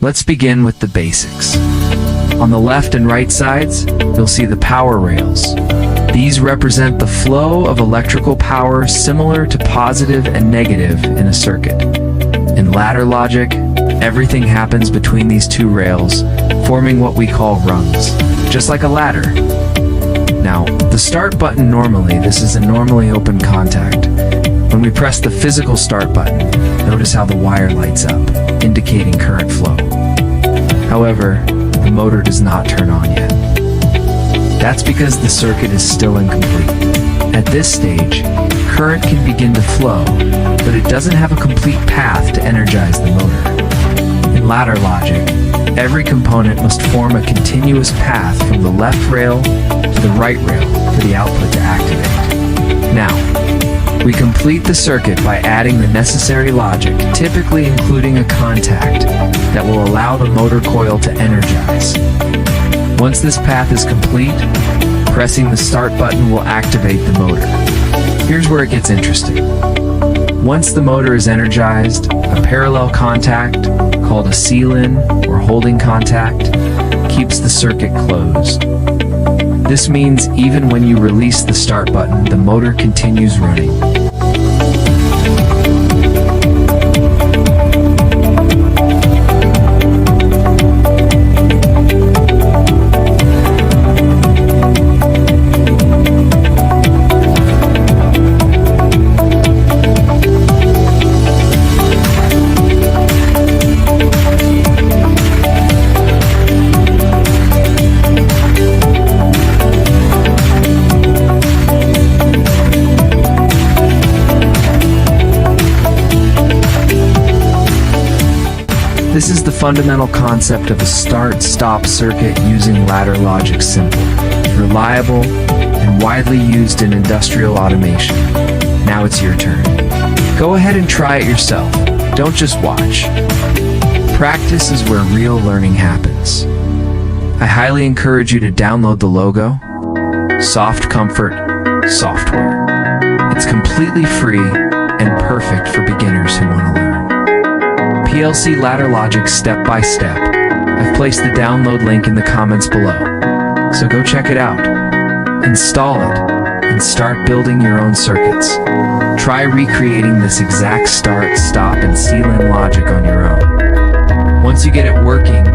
Let's begin with the basics. On the left and right sides, you'll see the power rails. These represent the flow of electrical power similar to positive and negative in a circuit. In ladder logic, everything happens between these two rails, forming what we call rungs, just like a ladder. Now, the start button this is a normally open contact. When we press the physical start button, notice how the wire lights up, indicating current flow. However, the motor does not turn on yet. That's because the circuit is still incomplete. At this stage, current can begin to flow, but it doesn't have a complete path to energize the motor. In ladder logic, every component must form a continuous path from the left rail to the right rail for the output to activate. Now, we complete the circuit by adding the necessary logic, typically including a contact that will allow the motor coil to energize. Once this path is complete, pressing the start button will activate the motor. Here's where it gets interesting. Once the motor is energized, a parallel contact, called a seal-in or holding contact, keeps the circuit closed. This means even when you release the start button, the motor continues running. This is the fundamental concept of a start-stop circuit using ladder logic simple, reliable, and widely used in industrial automation. Now it's your turn. Go ahead and try it yourself. Don't just watch. Practice is where real learning happens. I highly encourage you to download the logo, Soft Comfort software. It's completely free and perfect for beginners who want to learn. PLC ladder logic step by step. I've placed the download link in the comments below, so go check it out. Install it and start building your own circuits. Try recreating this exact start, stop, and seal-in logic on your own. Once you get it working,